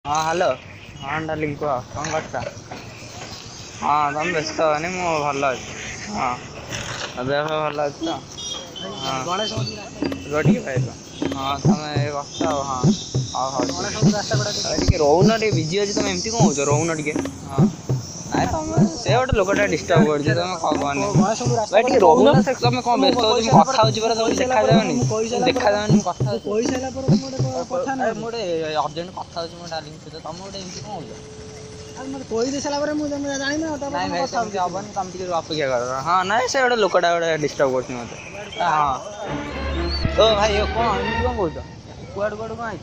हाँ हेलो। हाँ डार्लिंग कह कौन करता। हाँ तुम व्यस्त हेनी मु भल अच्छी। हाँ देह भल अच्छी तो। हाँ रोटी खाइल। हाँ तुम ये करता हाँ हाँ हाँ टे रोन टे बिजी अच्छी तुम एमती कौन हो रोन टे। हाँ नाई तुम से गोटे लोकटा डिस्टर्ब कर तुम कहनी भाई टे रोन से तुम कौन व्यस्त हो कथा हो देखा जाओनी देखा जाओनी कथा मुझे अर्जेंट कथा हो डार्लिंग सहित तुम गोटे एमती कौन हो अपेक्षा कर। हाँ ना से गोटे लोकटा गोटे डिस्टर्ब कर मत। हाँ ओ भाई कौन एमती कौन कौच कुआड़ कुआड़ कौन आई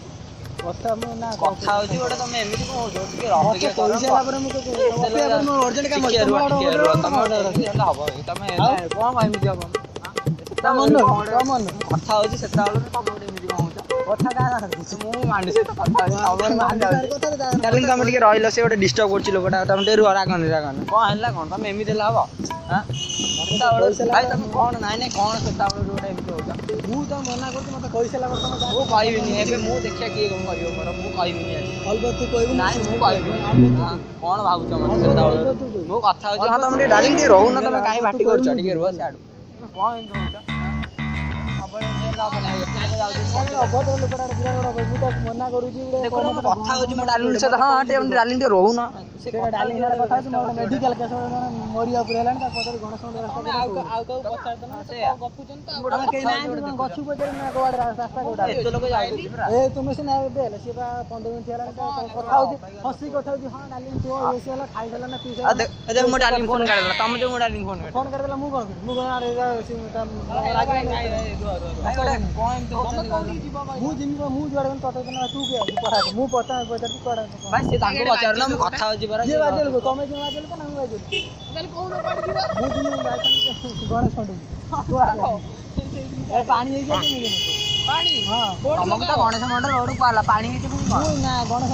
कथा होची गोटे तुम एमती कौन कौच अपेक्षा कर कौन एमती हम कथा होची से डार्लिंग तुम टे रही से गोटे डिस्टर्ब कर लोकटा तुम टे रुह रागनी रागनी कौन है कौन तुम एमती हे हम भाई तुम कौन नाई ना कौन से गोटे एमती हो मना कर मत कही सारा मुझे कहबी मुझे देखिए किए कौन कर नाई मुझे कौन भावुच मत मो कथा हाँ तुम डार्लिंग टे रोन तुम कहीं भाटी कर रुह सियाड़ कौन मना डार्लिंग रोन मेडिकल केस मरिया तुम सीना सी 15 मिनट हसी कथा हाँ डार्लिंग तू खाई डार्लिंग फोन कर तुम जो डार्लिंग फोन फोन कर गणेश मंडल रोड पाला पानी गणेश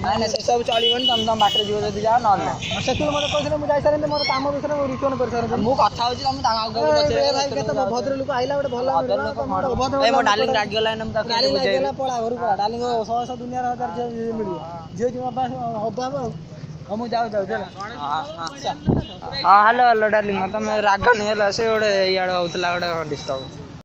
मंडल सब चलो तुम तुम बाटर जीव जब जाओ ना से मत कहते मुझे सारे मोर काम विषय रिटर्न कर कथा भद्र लोक आइला गोटे भल डार्लिंग रागला पड़ा घर पड़ा डार्लिंग 100 दुनिया मिल झील अभाव मुझे जाऊ हाँ हेलो हेलो डार्लिंग तुम राग नहीं से गोटे इे होता गोटे डिस्टर्ब